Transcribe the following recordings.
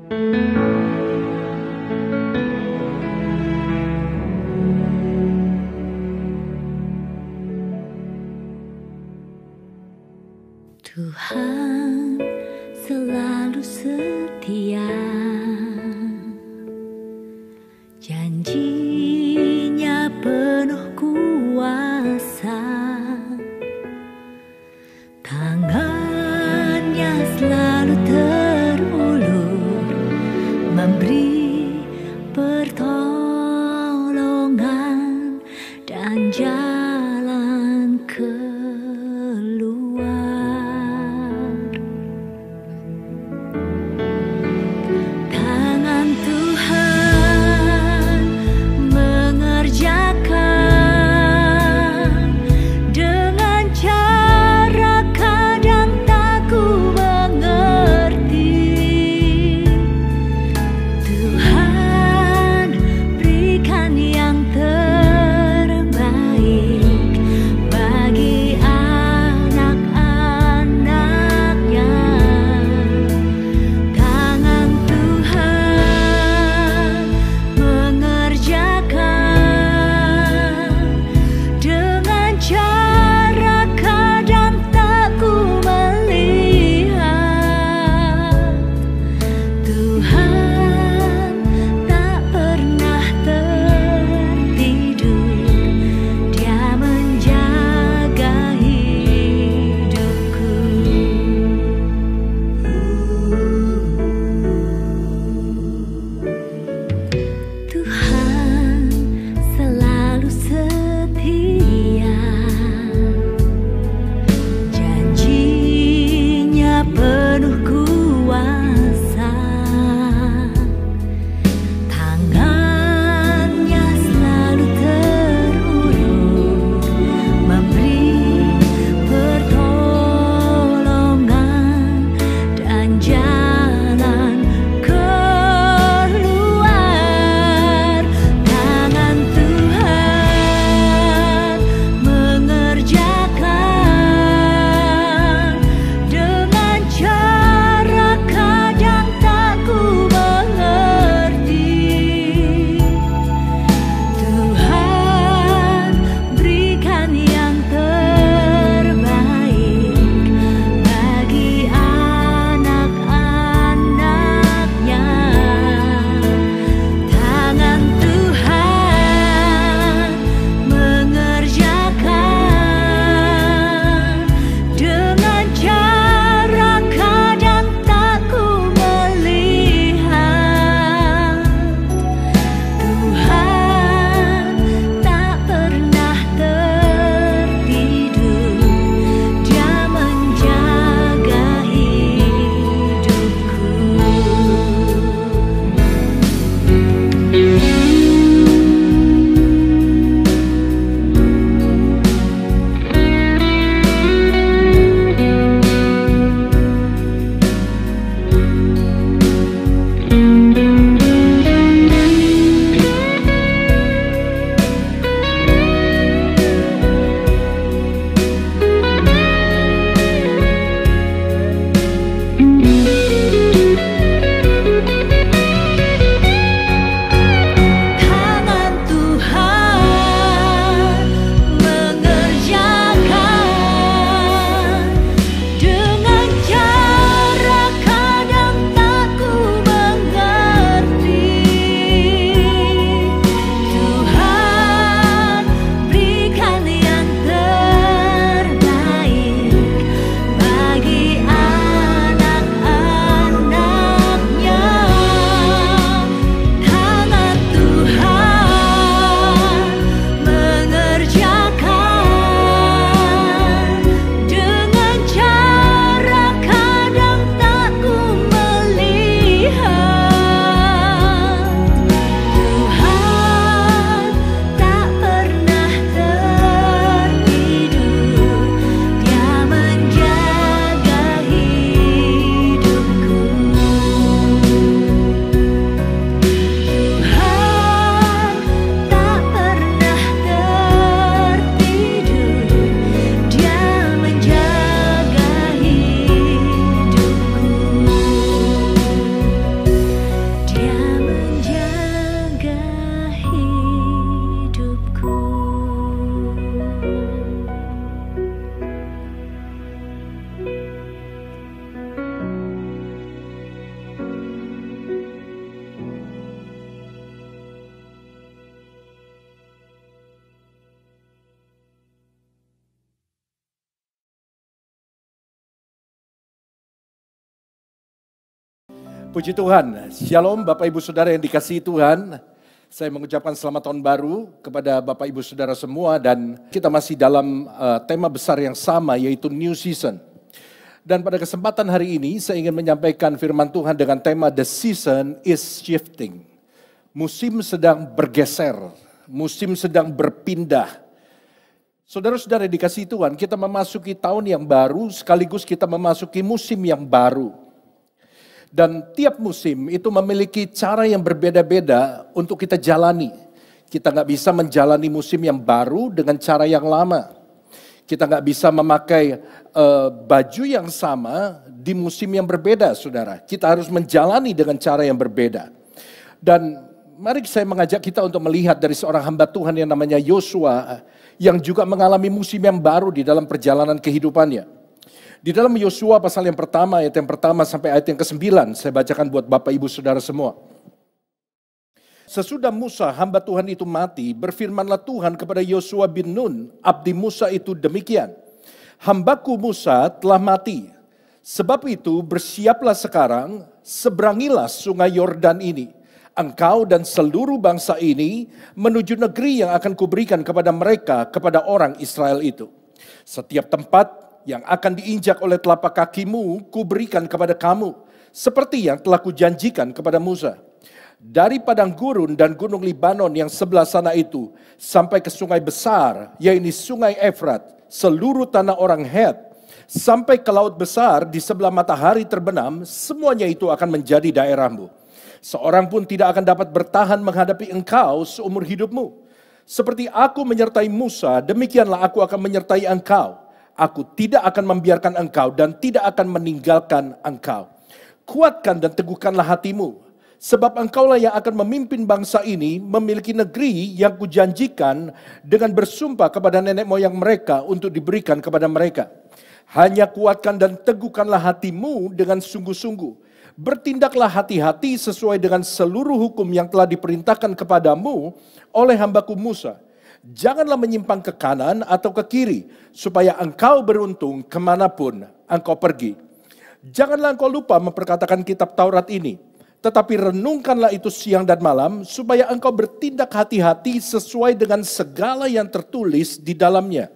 Tuhan selalu setia, janjinya penuh kuasa, tangannya selalu terulur, memberi pertolongan dan jalan keluar. Puji Tuhan, Shalom Bapak Ibu Saudara yang dikasihi Tuhan. Saya mengucapkan selamat tahun baru kepada Bapak Ibu Saudara semua dan kita masih dalam tema besar yang sama yaitu New Season. Dan pada kesempatan hari ini saya ingin menyampaikan firman Tuhan dengan tema The Season is Shifting. Musim sedang bergeser, musim sedang berpindah. Saudara-saudara yang dikasihi Tuhan, kita memasuki tahun yang baru sekaligus kita memasuki musim yang baru. Dan tiap musim itu memiliki cara yang berbeda-beda untuk kita jalani. Kita nggak bisa menjalani musim yang baru dengan cara yang lama. Kita nggak bisa memakai baju yang sama di musim yang berbeda, saudara. Kita harus menjalani dengan cara yang berbeda. Dan mari saya mengajak kita untuk melihat dari seorang hamba Tuhan yang namanya Yosua, yang juga mengalami musim yang baru di dalam perjalanan kehidupannya. Di dalam Yosua pasal yang pertama, ayat yang pertama sampai ayat yang ke-9, saya bacakan buat Bapak Ibu Saudara semua. Sesudah Musa, hamba Tuhan itu mati, berfirmanlah Tuhan kepada Yosua bin Nun, abdi Musa itu demikian. Hambaku Musa telah mati, sebab itu bersiaplah sekarang, seberangilah sungai Yordan ini. Engkau dan seluruh bangsa ini menuju negeri yang akan kuberikan kepada mereka, kepada orang Israel itu. Setiap tempat yang akan diinjak oleh telapak kakimu, kuberikan kepada kamu, seperti yang telah kujanjikan kepada Musa. Dari padang gurun dan gunung Libanon yang sebelah sana itu, sampai ke sungai besar, yaitu sungai Efrat, seluruh tanah orang Het, sampai ke laut besar di sebelah matahari terbenam, semuanya itu akan menjadi daerahmu. Seorang pun tidak akan dapat bertahan menghadapi engkau seumur hidupmu. Seperti aku menyertai Musa, demikianlah aku akan menyertai engkau. Aku tidak akan membiarkan engkau dan tidak akan meninggalkan engkau. Kuatkan dan teguhkanlah hatimu, sebab engkaulah yang akan memimpin bangsa ini memiliki negeri yang kujanjikan dengan bersumpah kepada nenek moyang mereka untuk diberikan kepada mereka. Hanya kuatkan dan teguhkanlah hatimu dengan sungguh-sungguh. Bertindaklah hati-hati sesuai dengan seluruh hukum yang telah diperintahkan kepadamu oleh hambaku Musa. Janganlah menyimpang ke kanan atau ke kiri, supaya engkau beruntung kemanapun engkau pergi. Janganlah engkau lupa memperkatakan kitab Taurat ini, tetapi renungkanlah itu siang dan malam, supaya engkau bertindak hati-hati sesuai dengan segala yang tertulis di dalamnya.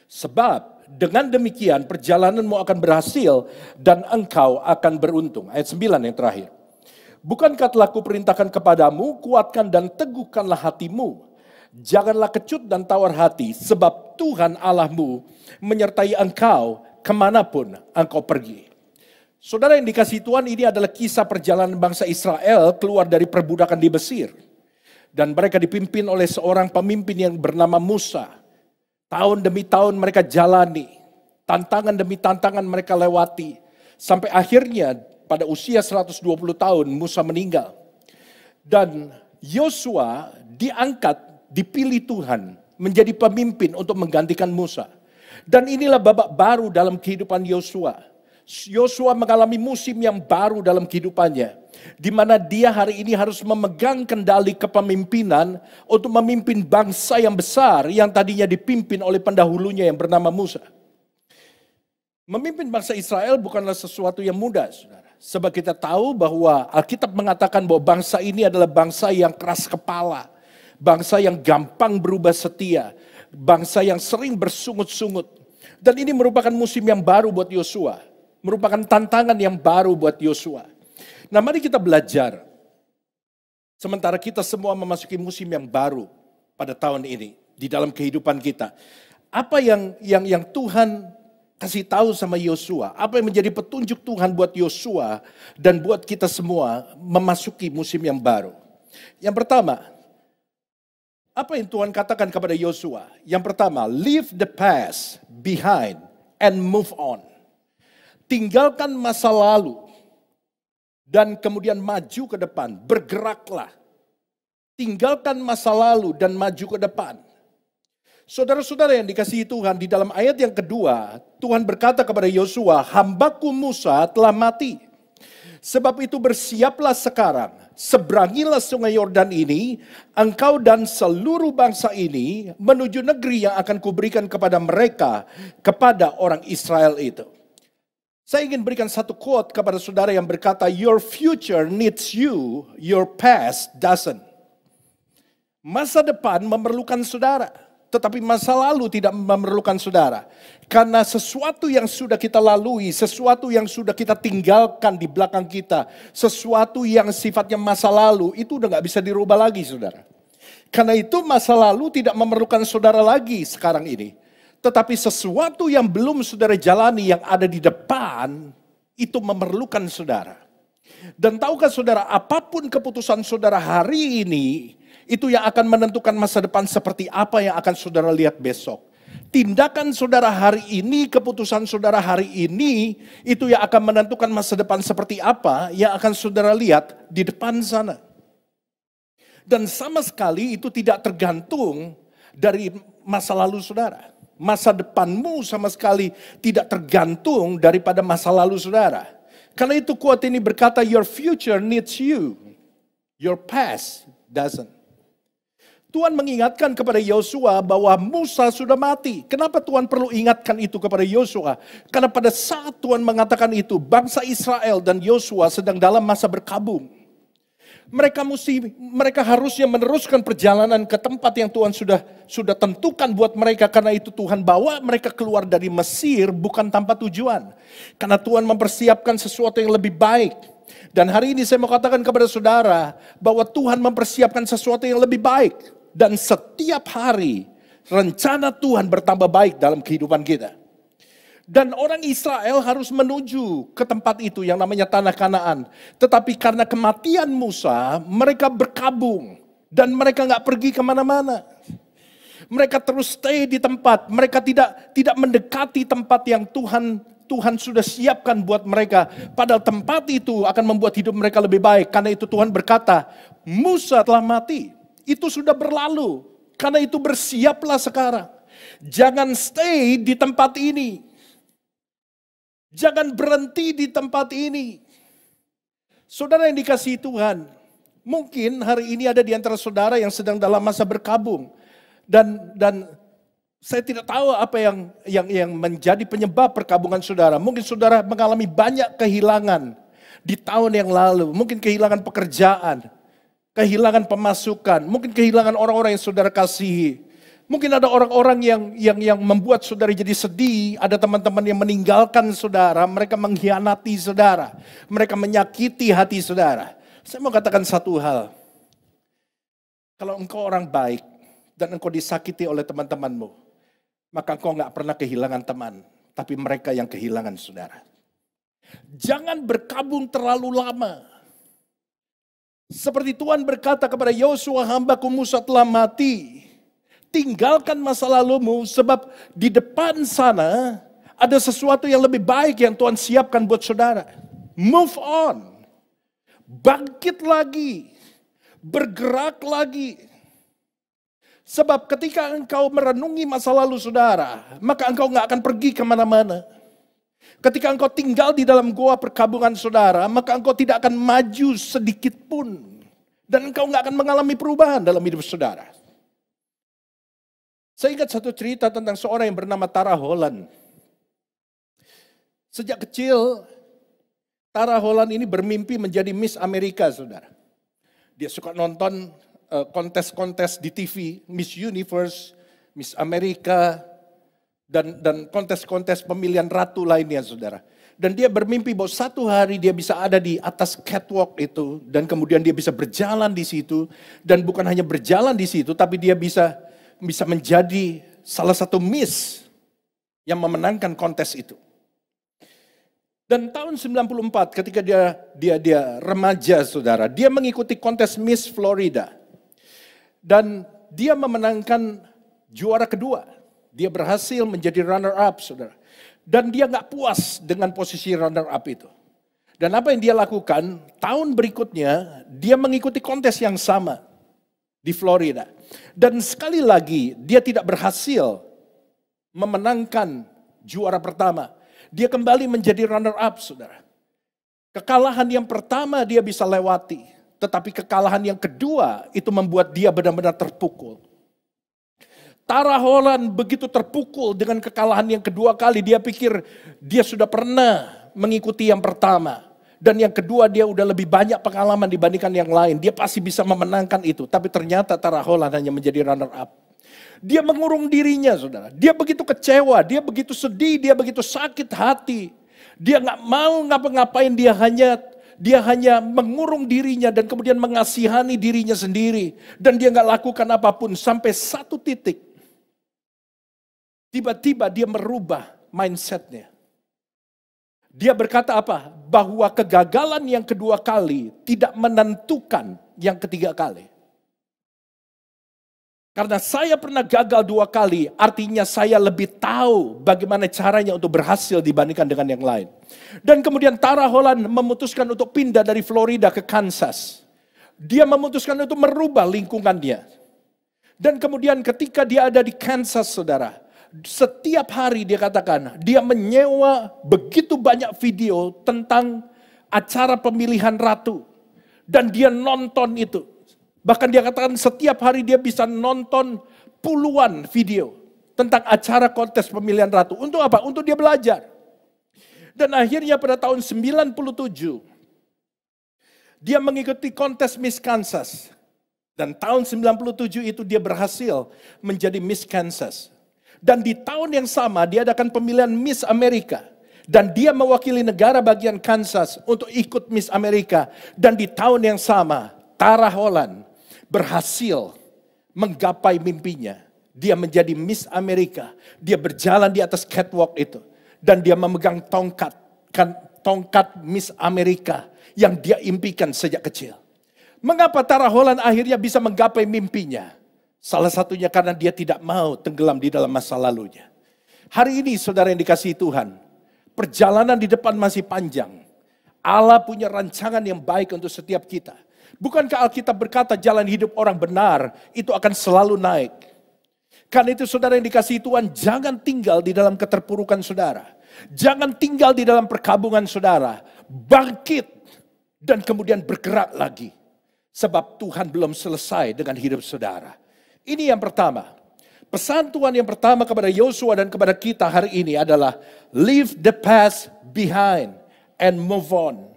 Sebab dengan demikian perjalananmu akan berhasil dan engkau akan beruntung. Ayat 9 yang terakhir. Bukankah telah kuperintahkan kepadamu, kuatkan dan teguhkanlah hatimu. Janganlah kecut dan tawar hati, sebab Tuhan Allahmu menyertai engkau kemanapun engkau pergi. Saudara yang dikasihi Tuhan, ini adalah kisah perjalanan bangsa Israel keluar dari perbudakan di Mesir. Dan mereka dipimpin oleh seorang pemimpin yang bernama Musa. Tahun demi tahun mereka jalani, tantangan demi tantangan mereka lewati. Sampai akhirnya pada usia 120 tahun Musa meninggal. Dan Yosua diangkat, dipilih Tuhan menjadi pemimpin untuk menggantikan Musa. Dan inilah babak baru dalam kehidupan Yosua. Yosua mengalami musim yang baru dalam kehidupannya, di mana dia hari ini harus memegang kendali kepemimpinan untuk memimpin bangsa yang besar yang tadinya dipimpin oleh pendahulunya yang bernama Musa. Memimpin bangsa Israel bukanlah sesuatu yang mudah, saudara. Sebab kita tahu bahwa Alkitab mengatakan bahwa bangsa ini adalah bangsa yang keras kepala. Bangsa yang gampang berubah setia. Bangsa yang sering bersungut-sungut. Dan ini merupakan musim yang baru buat Yosua. Merupakan tantangan yang baru buat Yosua. Nah, mari kita belajar. Sementara kita semua memasuki musim yang baru pada tahun ini. Di dalam kehidupan kita. Apa yang Tuhan kasih tahu sama Yosua? Apa yang menjadi petunjuk Tuhan buat Yosua dan buat kita semua memasuki musim yang baru? Yang pertama, apa yang Tuhan katakan kepada Yosua? Yang pertama, leave the past behind and move on. Tinggalkan masa lalu dan kemudian maju ke depan. Bergeraklah. Tinggalkan masa lalu dan maju ke depan. Saudara-saudara yang dikasihi Tuhan, di dalam ayat yang kedua, Tuhan berkata kepada Yosua, hambaku Musa telah mati. Sebab itu bersiaplah sekarang, seberangilah sungai Yordan ini, engkau dan seluruh bangsa ini menuju negeri yang akan kuberikan kepada mereka, kepada orang Israel itu. Saya ingin berikan satu quote kepada saudara yang berkata, your future needs you, your past doesn't. Masa depan memerlukan saudara, tetapi masa lalu tidak memerlukan saudara. Karena sesuatu yang sudah kita lalui, sesuatu yang sudah kita tinggalkan di belakang kita, sesuatu yang sifatnya masa lalu, itu udah gak bisa dirubah lagi saudara. Karena itu masa lalu tidak memerlukan saudara lagi sekarang ini. Tetapi sesuatu yang belum saudara jalani yang ada di depan, itu memerlukan saudara. Dan tahukah saudara, apapun keputusan saudara hari ini, itu yang akan menentukan masa depan seperti apa yang akan saudara lihat besok. Tindakan saudara hari ini, keputusan saudara hari ini, itu yang akan menentukan masa depan seperti apa yang akan saudara lihat di depan sana. Dan sama sekali itu tidak tergantung dari masa lalu saudara. Masa depanmu sama sekali tidak tergantung daripada masa lalu saudara. Karena itu quote ini berkata, your future needs you, your past doesn't. Tuhan mengingatkan kepada Yosua bahwa Musa sudah mati. Kenapa Tuhan perlu ingatkan itu kepada Yosua? Karena pada saat Tuhan mengatakan itu, bangsa Israel dan Yosua sedang dalam masa berkabung. Mereka harusnya meneruskan perjalanan ke tempat yang Tuhan sudah tentukan buat mereka. Karena itu Tuhan bawa mereka keluar dari Mesir bukan tanpa tujuan. Karena Tuhan mempersiapkan sesuatu yang lebih baik. Dan hari ini saya mau katakan kepada saudara bahwa Tuhan mempersiapkan sesuatu yang lebih baik. Dan setiap hari rencana Tuhan bertambah baik dalam kehidupan kita. Dan orang Israel harus menuju ke tempat itu yang namanya Tanah Kanaan. Tetapi karena kematian Musa, mereka berkabung. Dan mereka gak pergi kemana-mana. Mereka terus stay di tempat. Mereka tidak mendekati tempat yang Tuhan sudah siapkan buat mereka. Padahal tempat itu akan membuat hidup mereka lebih baik. Karena itu Tuhan berkata, Musa telah mati. Itu sudah berlalu. Karena itu bersiaplah sekarang. Jangan stay di tempat ini. Jangan berhenti di tempat ini. Saudara yang dikasihi Tuhan, mungkin hari ini ada di antara saudara yang sedang dalam masa berkabung. Dan saya tidak tahu apa yang menjadi penyebab perkabungan saudara. Mungkin saudara mengalami banyak kehilangan di tahun yang lalu. Mungkin kehilangan pekerjaan, kehilangan pemasukan, mungkin kehilangan orang-orang yang saudara kasihi. Mungkin ada orang-orang yang membuat saudara jadi sedih. Ada teman-teman yang meninggalkan saudara. Mereka mengkhianati saudara. Mereka menyakiti hati saudara. Saya mau katakan satu hal. Kalau engkau orang baik dan engkau disakiti oleh teman-temanmu, maka engkau gak pernah kehilangan teman. Tapi mereka yang kehilangan saudara. Jangan berkabung terlalu lama. Seperti Tuhan berkata kepada Yosua, hambaku Musa telah mati. Tinggalkan masa lalumu sebab di depan sana ada sesuatu yang lebih baik yang Tuhan siapkan buat saudara. Move on. Bangkit lagi. Bergerak lagi. Sebab ketika engkau merenungi masa lalu saudara, maka engkau gak akan pergi kemana-mana. Ketika engkau tinggal di dalam goa perkabungan saudara, maka engkau tidak akan maju sedikit pun. Dan engkau gak akan mengalami perubahan dalam hidup saudara. Saya ingat satu cerita tentang seorang yang bernama Tara Holland. Sejak kecil, Tara Holland ini bermimpi menjadi Miss Amerika, saudara. Dia suka nonton kontes-kontes di TV, Miss Universe, Miss Amerika, dan kontes-kontes pemilihan ratu lainnya, saudara. Dan dia bermimpi bahwa satu hari dia bisa ada di atas catwalk itu, dan kemudian dia bisa berjalan di situ, dan bukan hanya berjalan di situ, tapi dia bisa menjadi salah satu Miss yang memenangkan kontes itu. Dan tahun 94 ketika dia remaja saudara, dia mengikuti kontes Miss Florida. Dan dia memenangkan juara kedua. Dia berhasil menjadi runner up saudara. Dan dia gak puas dengan posisi runner up itu. Dan apa yang dia lakukan, tahun berikutnya dia mengikuti kontes yang sama di Florida. Dan sekali lagi dia tidak berhasil memenangkan juara pertama. Dia kembali menjadi runner up, saudara. Kekalahan yang pertama dia bisa lewati. Tetapi kekalahan yang kedua itu membuat dia benar-benar terpukul. Tara Holland begitu terpukul dengan kekalahan yang kedua kali. Dia pikir dia sudah pernah mengikuti yang pertama. Dan yang kedua dia udah lebih banyak pengalaman dibandingkan yang lain. Dia pasti bisa memenangkan itu. Tapi ternyata Tara Holland hanya menjadi runner up. Dia mengurung dirinya, saudara. Dia begitu kecewa, dia begitu sedih, dia begitu sakit hati. Dia nggak mau ngapa-ngapain, dia hanya mengurung dirinya dan kemudian mengasihani dirinya sendiri. Dan dia nggak lakukan apapun sampai satu titik. Tiba-tiba dia merubah mindsetnya. Dia berkata apa? Bahwa kegagalan yang kedua kali tidak menentukan yang ketiga kali. Karena saya pernah gagal 2 kali, artinya saya lebih tahu bagaimana caranya untuk berhasil dibandingkan dengan yang lain. Dan kemudian Tara Holland memutuskan untuk pindah dari Florida ke Kansas. Dia memutuskan untuk merubah lingkungannya. Dan kemudian ketika dia ada di Kansas, saudara, setiap hari dia katakan, dia menyewa begitu banyak video tentang acara pemilihan ratu. Dan dia nonton itu. Bahkan dia katakan setiap hari dia bisa nonton puluhan video tentang acara kontes pemilihan ratu. Untuk apa? Untuk dia belajar. Dan akhirnya pada tahun 97, dia mengikuti kontes Miss Kansas. Dan tahun 97 itu dia berhasil menjadi Miss Kansas. Dan di tahun yang sama dia adakan pemilihan Miss Amerika. Dan dia mewakili negara bagian Kansas untuk ikut Miss Amerika. Dan di tahun yang sama Tara Holland berhasil menggapai mimpinya. Dia menjadi Miss Amerika. Dia berjalan di atas catwalk itu. Dan dia memegang tongkat Miss Amerika yang dia impikan sejak kecil. Mengapa Tara Holland akhirnya bisa menggapai mimpinya? Salah satunya karena dia tidak mau tenggelam di dalam masa lalunya. Hari ini saudara yang dikasihi Tuhan, perjalanan di depan masih panjang. Allah punya rancangan yang baik untuk setiap kita. Bukankah Alkitab berkata jalan hidup orang benar itu akan selalu naik? Karena itu saudara yang dikasihi Tuhan, jangan tinggal di dalam keterpurukan saudara. Jangan tinggal di dalam perkabungan saudara. Bangkit dan kemudian bergerak lagi. Sebab Tuhan belum selesai dengan hidup saudara. Ini yang pertama. Pesan Tuhan yang pertama kepada Yosua dan kepada kita hari ini adalah leave the past behind and move on.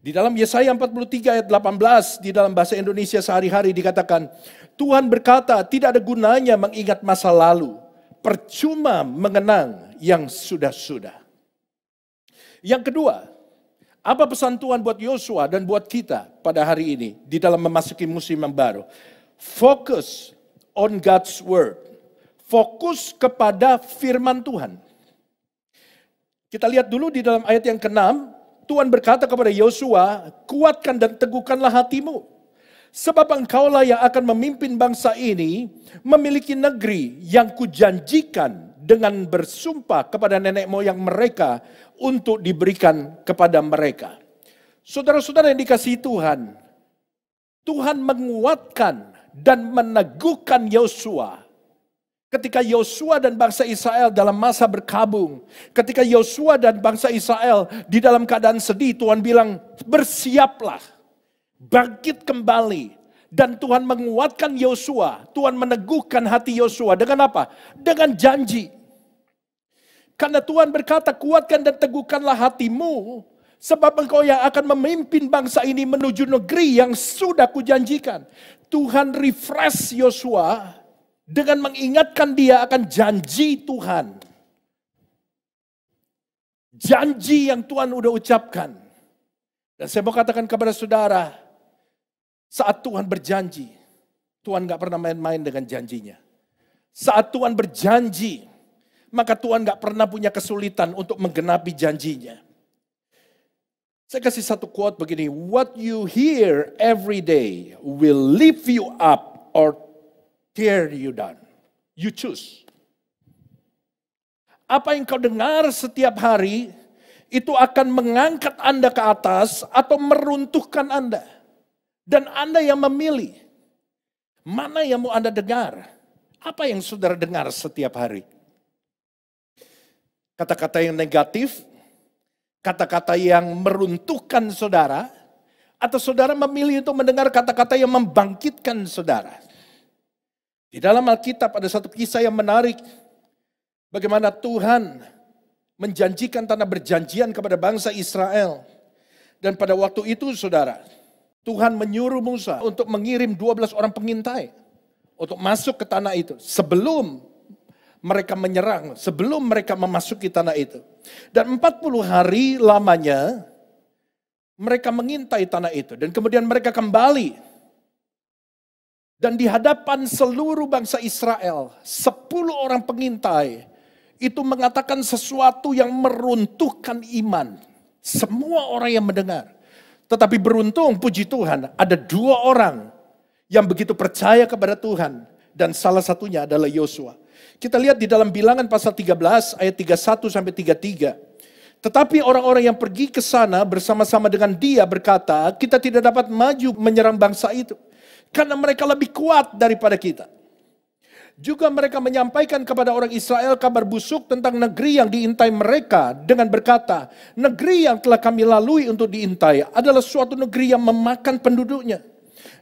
Di dalam Yesaya 43 ayat 18 di dalam bahasa Indonesia sehari-hari dikatakan, Tuhan berkata tidak ada gunanya mengingat masa lalu, percuma mengenang yang sudah-sudah. Yang kedua, apa pesan Tuhan buat Yosua dan buat kita pada hari ini di dalam memasuki musim yang baru? Fokus on God's word. Fokus kepada firman Tuhan. Kita lihat dulu di dalam ayat yang ke-6, Tuhan berkata kepada Yosua, kuatkan dan teguhkanlah hatimu. Sebab engkaulah yang akan memimpin bangsa ini memiliki negeri yang kujanjikan dengan bersumpah kepada nenek moyang mereka untuk diberikan kepada mereka. Saudara-saudara yang dikasihi Tuhan, Tuhan menguatkan dan meneguhkan Yosua. Ketika Yosua dan bangsa Israel dalam masa berkabung, ketika Yosua dan bangsa Israel di dalam keadaan sedih, Tuhan bilang, bersiaplah, bangkit kembali. Dan Tuhan menguatkan Yosua, Tuhan meneguhkan hati Yosua dengan apa? Dengan janji. Karena Tuhan berkata, kuatkan dan teguhkanlah hatimu, sebab engkau yang akan memimpin bangsa ini menuju negeri yang sudah kujanjikan. Tuhan refresh Yosua dengan mengingatkan dia akan janji Tuhan. Janji yang Tuhan udah ucapkan. Dan saya mau katakan kepada saudara, saat Tuhan berjanji, Tuhan gak pernah main-main dengan janjinya. Saat Tuhan berjanji, maka Tuhan gak pernah punya kesulitan untuk menggenapi janjinya. Saya kasih satu quote begini, what you hear every day will lift you up or tear you down. You choose. Apa yang kau dengar setiap hari, itu akan mengangkat Anda ke atas atau meruntuhkan Anda. Dan Anda yang memilih, mana yang mau Anda dengar. Apa yang saudara dengar setiap hari? Kata-kata yang negatif, kata-kata yang meruntuhkan saudara, atau saudara memilih untuk mendengar kata-kata yang membangkitkan saudara. Di dalam Alkitab ada satu kisah yang menarik, bagaimana Tuhan menjanjikan tanah berjanjian kepada bangsa Israel. Dan pada waktu itu saudara, Tuhan menyuruh Musa untuk mengirim 12 orang pengintai untuk masuk ke tanah itu sebelum mereka menyerang, sebelum mereka memasuki tanah itu. Dan 40 hari lamanya mereka mengintai tanah itu. Dan kemudian mereka kembali. Dan di hadapan seluruh bangsa Israel, 10 orang pengintai itu mengatakan sesuatu yang meruntuhkan iman. Semua orang yang mendengar. Tetapi beruntung, puji Tuhan, ada 2 orang yang begitu percaya kepada Tuhan. Dan salah satunya adalah Yosua. Kita lihat di dalam Bilangan pasal 13 ayat 31 sampai 33. Tetapi orang-orang yang pergi ke sana bersama-sama dengan dia berkata, kita tidak dapat maju menyerang bangsa itu. Karena mereka lebih kuat daripada kita. Juga mereka menyampaikan kepada orang Israel kabar busuk tentang negeri yang diintai mereka dengan berkata, negeri yang telah kami lalui untuk diintai adalah suatu negeri yang memakan penduduknya.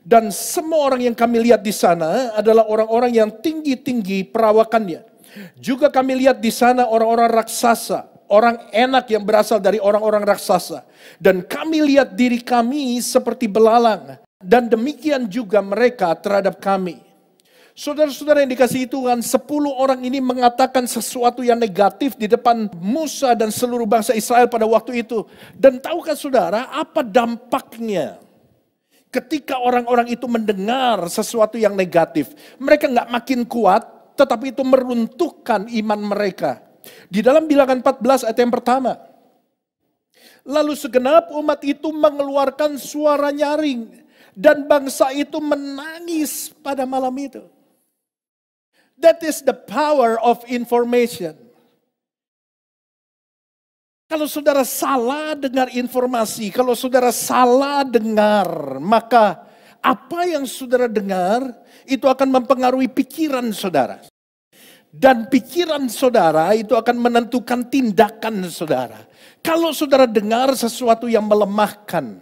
Dan semua orang yang kami lihat di sana adalah orang-orang yang tinggi-tinggi perawakannya. Juga kami lihat di sana orang-orang raksasa, orang enak yang berasal dari orang-orang raksasa. Dan kami lihat diri kami seperti belalang. Dan demikian juga mereka terhadap kami. Saudara-saudara yang dikasihi Tuhan, 10 orang ini mengatakan sesuatu yang negatif di depan Musa dan seluruh bangsa Israel pada waktu itu. Dan tahukah saudara apa dampaknya? Ketika orang-orang itu mendengar sesuatu yang negatif, mereka nggak makin kuat, tetapi itu meruntuhkan iman mereka. Di dalam Bilangan 14 ayat yang pertama. Lalu segenap umat itu mengeluarkan suara nyaring. Dan bangsa itu menangis pada malam itu. That is the power of information. Kalau saudara salah dengar informasi, kalau saudara salah dengar, maka apa yang saudara dengar itu akan mempengaruhi pikiran saudara. Dan pikiran saudara itu akan menentukan tindakan saudara. Kalau saudara dengar sesuatu yang melemahkan,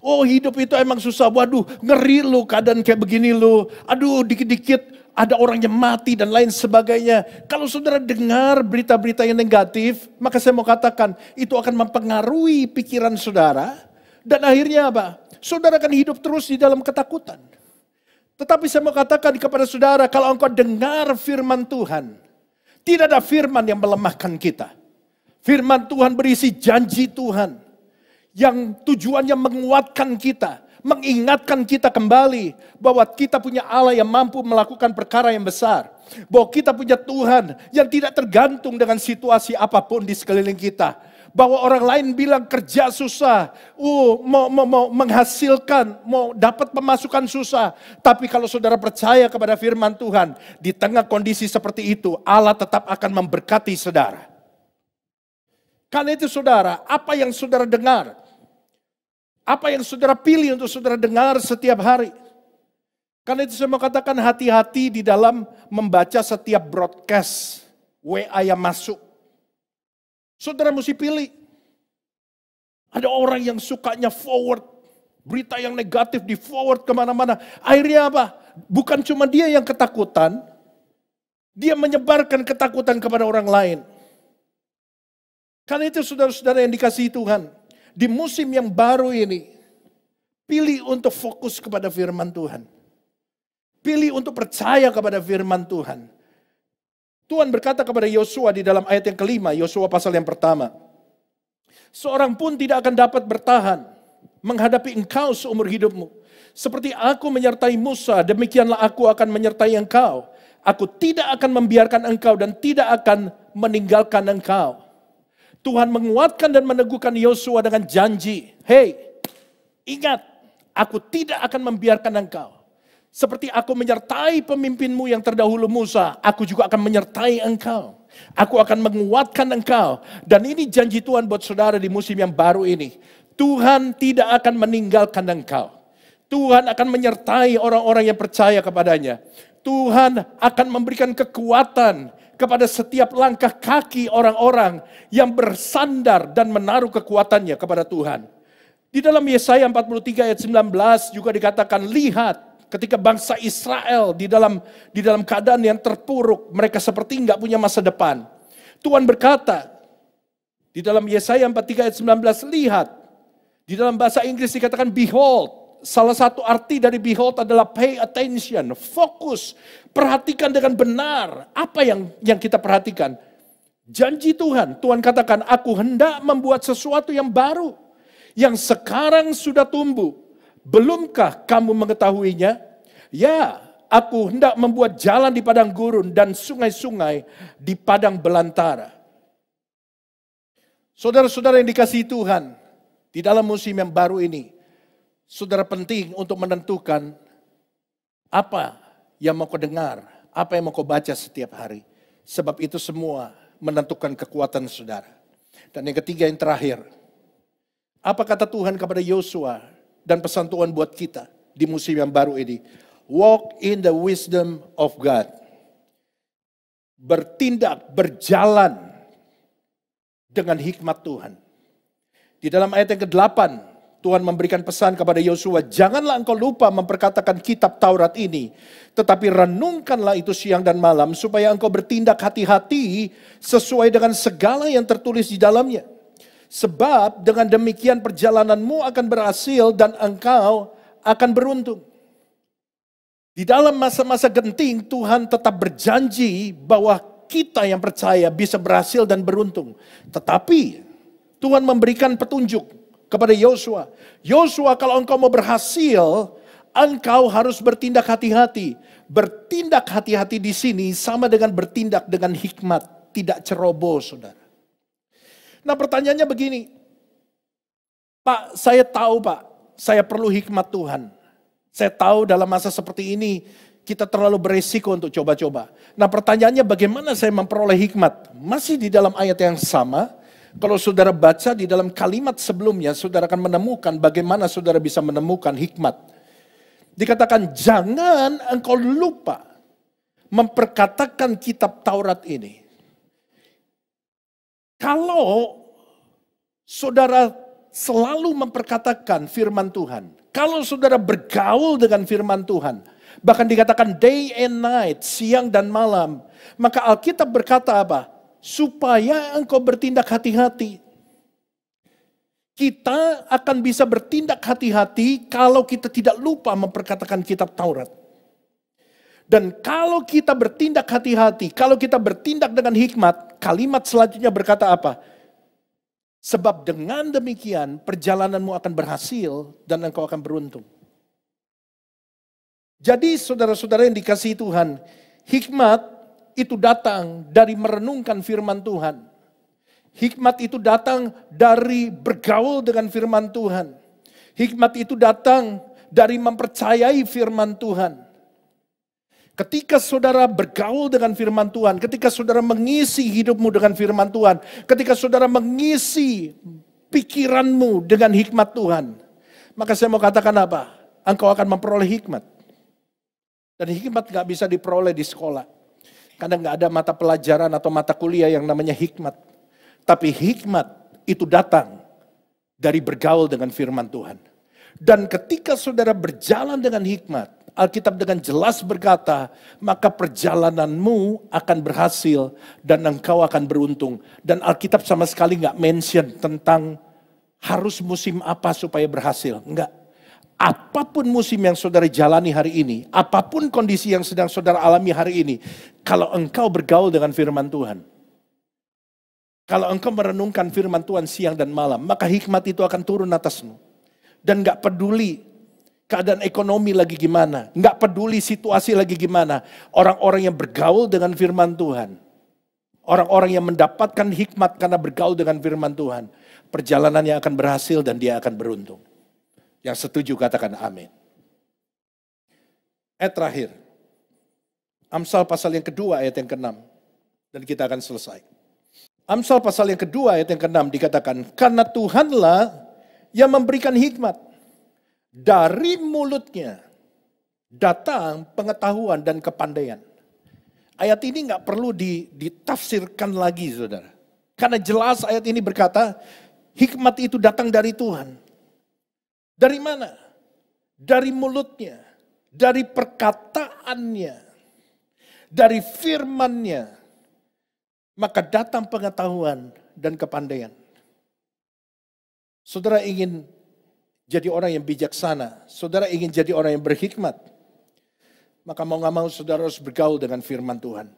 oh hidup itu emang susah, waduh ngeri lu keadaan kayak begini lu, aduh dikit-dikit ada orang yang mati dan lain sebagainya. Kalau saudara dengar berita-berita yang negatif, maka saya mau katakan itu akan mempengaruhi pikiran saudara. Dan akhirnya apa? Saudara akan hidup terus di dalam ketakutan. Tetapi saya mau katakan kepada saudara, kalau engkau dengar firman Tuhan, tidak ada firman yang melemahkan kita. Firman Tuhan berisi janji Tuhan yang tujuannya menguatkan kita, mengingatkan kita kembali bahwa kita punya Allah yang mampu melakukan perkara yang besar. Bahwa kita punya Tuhan yang tidak tergantung dengan situasi apapun di sekeliling kita. Bahwa orang lain bilang kerja susah, mau menghasilkan, mau dapat pemasukan susah. Tapi kalau saudara percaya kepada firman Tuhan, di tengah kondisi seperti itu, Allah tetap akan memberkati saudara. Karena itu saudara, apa yang saudara dengar, apa yang saudara pilih untuk saudara dengar setiap hari. Karena itu saya mau katakan hati-hati di dalam membaca setiap broadcast WA yang masuk. Saudara mesti pilih. Ada orang yang sukanya forward. Berita yang negatif di forward kemana-mana. Akhirnya apa? Bukan cuma dia yang ketakutan. Dia menyebarkan ketakutan kepada orang lain. Karena itu saudara-saudara yang dikasihi Tuhan. Di musim yang baru ini, pilih untuk fokus kepada firman Tuhan. Pilih untuk percaya kepada firman Tuhan. Tuhan berkata kepada Yosua di dalam ayat yang kelima, Yosua pasal yang pertama. Seorang pun tidak akan dapat bertahan menghadapi engkau seumur hidupmu. Seperti aku menyertai Musa, demikianlah aku akan menyertai engkau. Aku tidak akan membiarkan engkau dan tidak akan meninggalkan engkau. Tuhan menguatkan dan meneguhkan Yosua dengan janji. Hei, ingat, aku tidak akan membiarkan engkau. Seperti aku menyertai pemimpinmu yang terdahulu Musa, aku juga akan menyertai engkau. Aku akan menguatkan engkau. Dan ini janji Tuhan buat saudara di musim yang baru ini. Tuhan tidak akan meninggalkan engkau. Tuhan akan menyertai orang-orang yang percaya kepadanya. Tuhan akan memberikan kekuatan kepada setiap langkah kaki orang-orang yang bersandar dan menaruh kekuatannya kepada Tuhan. Di dalam Yesaya 43 ayat 19 juga dikatakan, lihat ketika bangsa Israel di dalam keadaan yang terpuruk, mereka seperti enggak punya masa depan. Tuhan berkata, Di dalam Yesaya 43 ayat 19, lihat. Di dalam bahasa Inggris dikatakan behold. Salah satu arti dari behold adalah pay attention, fokus, perhatikan dengan benar. Apa yang kita perhatikan? Janji Tuhan, Tuhan katakan, aku hendak membuat sesuatu yang baru, yang sekarang sudah tumbuh. Belumkah kamu mengetahuinya? Ya, aku hendak membuat jalan di padang gurun dan sungai-sungai di padang belantara. Saudara-saudara yang dikasihi Tuhan, di dalam musim yang baru ini, saudara penting untuk menentukan apa yang mau kau dengar, apa yang mau kau baca setiap hari. Sebab itu semua menentukan kekuatan saudara. Dan yang ketiga, yang terakhir, apa kata Tuhan kepada Yosua dan pesan Tuhan buat kita di musim yang baru ini? Walk in the wisdom of God. Bertindak, berjalan dengan hikmat Tuhan. Di dalam ayat yang ke-8, Tuhan memberikan pesan kepada Yosua, janganlah engkau lupa memperkatakan kitab Taurat ini, tetapi renungkanlah itu siang dan malam, supaya engkau bertindak hati-hati sesuai dengan segala yang tertulis di dalamnya. Sebab dengan demikian perjalananmu akan berhasil dan engkau akan beruntung. Di dalam masa-masa genting, Tuhan tetap berjanji bahwa kita yang percaya bisa berhasil dan beruntung. Tetapi Tuhan memberikan petunjuk kepada Yosua. Yosua, kalau engkau mau berhasil, engkau harus bertindak hati-hati. Bertindak hati-hati di sini sama dengan bertindak dengan hikmat, tidak ceroboh, saudara. Nah, pertanyaannya begini. Pak, saya tahu Pak, saya perlu hikmat Tuhan. Saya tahu dalam masa seperti ini, kita terlalu beresiko untuk coba-coba. Nah, pertanyaannya bagaimana saya memperoleh hikmat? Masih di dalam ayat yang sama. Kalau saudara baca di dalam kalimat sebelumnya, saudara akan menemukan bagaimana saudara bisa menemukan hikmat. Dikatakan, jangan engkau lupa memperkatakan kitab Taurat ini. Kalau saudara selalu memperkatakan firman Tuhan, kalau saudara bergaul dengan firman Tuhan, bahkan dikatakan day and night, siang dan malam, maka Alkitab berkata apa? Supaya engkau bertindak hati-hati. Kita akan bisa bertindak hati-hati kalau kita tidak lupa memperkatakan kitab Taurat. Dan kalau kita bertindak hati-hati, kalau kita bertindak dengan hikmat, kalimat selanjutnya berkata apa? Sebab dengan demikian perjalananmu akan berhasil dan engkau akan beruntung. Jadi saudara-saudara yang dikasihi Tuhan, hikmat itu datang dari merenungkan firman Tuhan. Hikmat itu datang dari bergaul dengan firman Tuhan. Hikmat itu datang dari mempercayai firman Tuhan. Ketika saudara bergaul dengan firman Tuhan, ketika saudara mengisi hidupmu dengan firman Tuhan, ketika saudara mengisi pikiranmu dengan hikmat Tuhan, maka saya mau katakan apa? Engkau akan memperoleh hikmat. Dan hikmat gak bisa diperoleh di sekolah. Karena nggak ada mata pelajaran atau mata kuliah yang namanya hikmat. Tapi hikmat itu datang dari bergaul dengan firman Tuhan. Dan ketika saudara berjalan dengan hikmat, Alkitab dengan jelas berkata, maka perjalananmu akan berhasil dan engkau akan beruntung. Dan Alkitab sama sekali nggak mention tentang harus musim apa supaya berhasil. Enggak. Apapun musim yang saudara jalani hari ini, apapun kondisi yang sedang saudara alami hari ini, kalau engkau bergaul dengan firman Tuhan, kalau engkau merenungkan firman Tuhan siang dan malam, maka hikmat itu akan turun atasmu. Dan gak peduli keadaan ekonomi lagi gimana, gak peduli situasi lagi gimana, orang-orang yang bergaul dengan firman Tuhan, orang-orang yang mendapatkan hikmat karena bergaul dengan firman Tuhan, perjalanannya akan berhasil dan dia akan beruntung. Yang setuju katakan amin. Ayat terakhir. Amsal pasal yang kedua ayat yang ke-6. Dan kita akan selesai. Amsal pasal yang kedua ayat yang ke-6 dikatakan, karena Tuhanlah yang memberikan hikmat. Dari mulutnya datang pengetahuan dan kepandaian. Ayat ini gak perlu ditafsirkan lagi saudara. Karena jelas ayat ini berkata, hikmat itu datang dari Tuhan. Dari mana? Dari mulutnya, dari perkataannya, dari firmannya. Maka datang pengetahuan dan kepandaian. Saudara ingin jadi orang yang bijaksana, saudara ingin jadi orang yang berhikmat, maka mau gak mau saudara harus bergaul dengan firman Tuhan.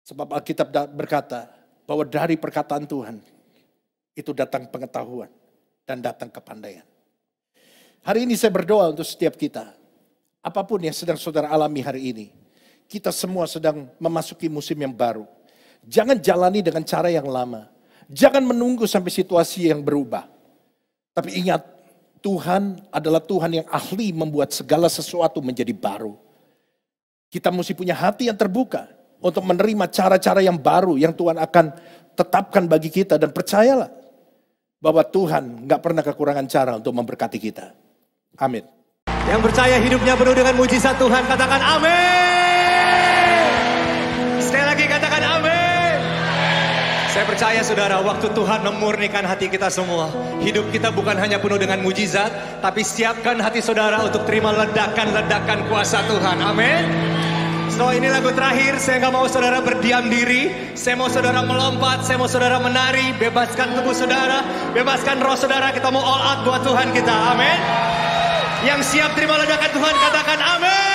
Sebab Alkitab berkata bahwa dari perkataan Tuhan itu datang pengetahuan dan datang kepandaian. Hari ini saya berdoa untuk setiap kita. Apapun yang sedang saudara alami hari ini, kita semua sedang memasuki musim yang baru. Jangan jalani dengan cara yang lama. Jangan menunggu sampai situasi yang berubah. Tapi ingat, Tuhan adalah Tuhan yang ahli membuat segala sesuatu menjadi baru. Kita mesti punya hati yang terbuka untuk menerima cara-cara yang baru yang Tuhan akan tetapkan bagi kita. Dan percayalah bahwa Tuhan gak pernah kekurangan cara untuk memberkati kita. Amin. Yang percaya hidupnya penuh dengan mujizat Tuhan, katakan amin. Sekali lagi katakan amin. Saya percaya saudara, waktu Tuhan memurnikan hati kita semua, hidup kita bukan hanya penuh dengan mujizat, tapi siapkan hati saudara untuk terima ledakan-ledakan kuasa Tuhan. Amin. So ini lagu terakhir, saya gak mau saudara berdiam diri. Saya mau saudara melompat, saya mau saudara menari. Bebaskan tubuh saudara, bebaskan roh saudara. Kita mau all out buat Tuhan kita. Amin. Yang siap terima ledakan Tuhan, katakan amin.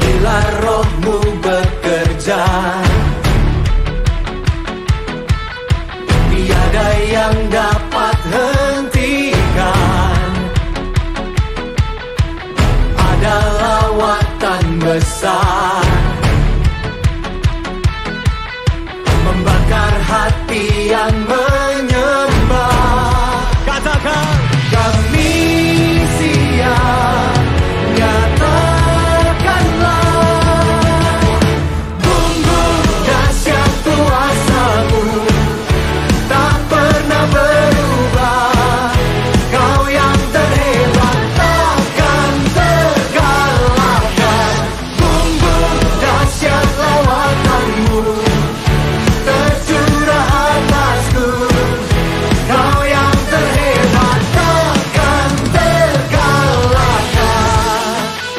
Bila rohmu bekerja, tiada yang dapat hentikan. Ada lawatan besar membakar hati yang menyembah. Katakan Kami siap, nyatakanlah bumbu dahsyat kuasa-Mu tak pernah berubah. Kau yang terhebat takkan terkalahkan. Bumbu dahsyat lawatan-Mu tercurah atasku. Kau yang terhebat takkan terkalahkan.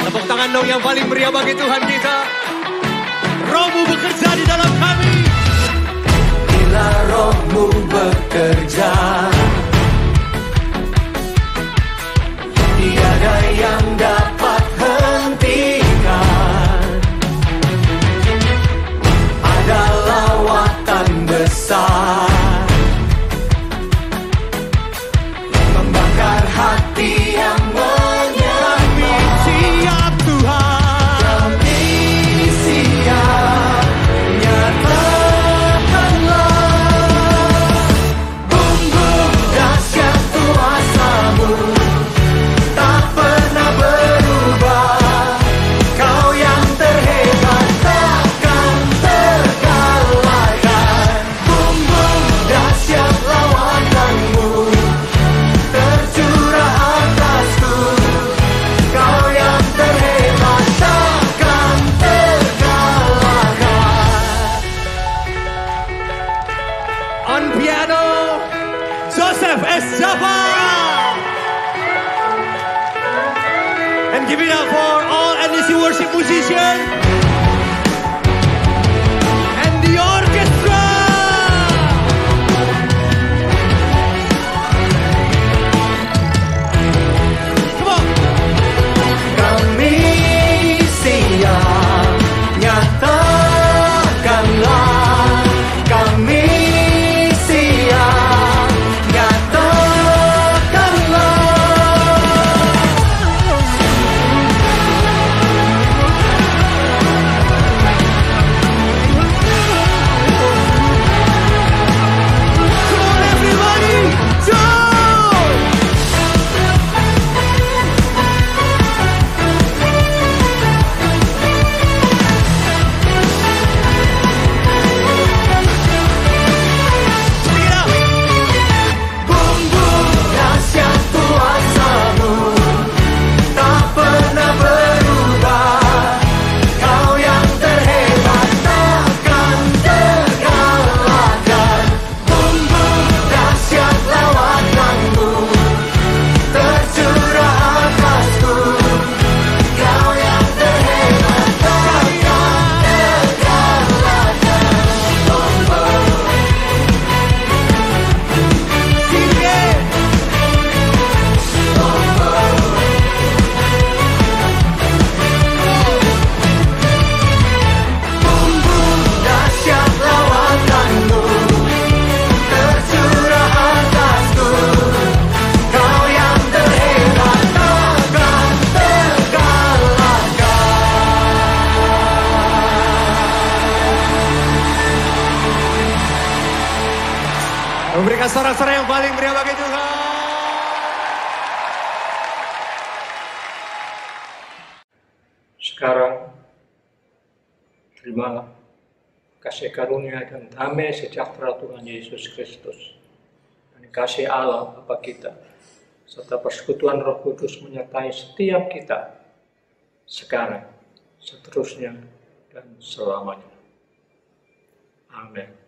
tepuk tangan dong yang paling meriah bagi Tuhan kita. Roh-Mu bekerja di dalam kami. Bila rohmu bekerja, tiada yang dapat hentikan. Ada lawatan besar membakar hati yang menyembah. Siap Tuhan. Kami siap, nyatakanlah bumbu dahsyat kuasa-Mu tak pernah berubah. Kau yang terhebat takkan terkalahkan. Bumbu dahsyat lawatan-Mu tercurah atasku. Kau yang terhebat takkan terkalahkan. On piano, Joseph S. Java. And give it up for all NDC worship musicians and the orchestra. Come on. Kami siap, nyatakanlah. Kami siap, nyatakanlah. Memberikan sorak-sorai yang paling meriah bagi Tuhan. Sekarang, terimalah kasih karunia dan damai sejahtera Tuhan Yesus Kristus, dan kasih Allah Bapa kita, serta persekutuan Roh Kudus menyertai setiap kita, sekarang, seterusnya, dan selamanya. Amin.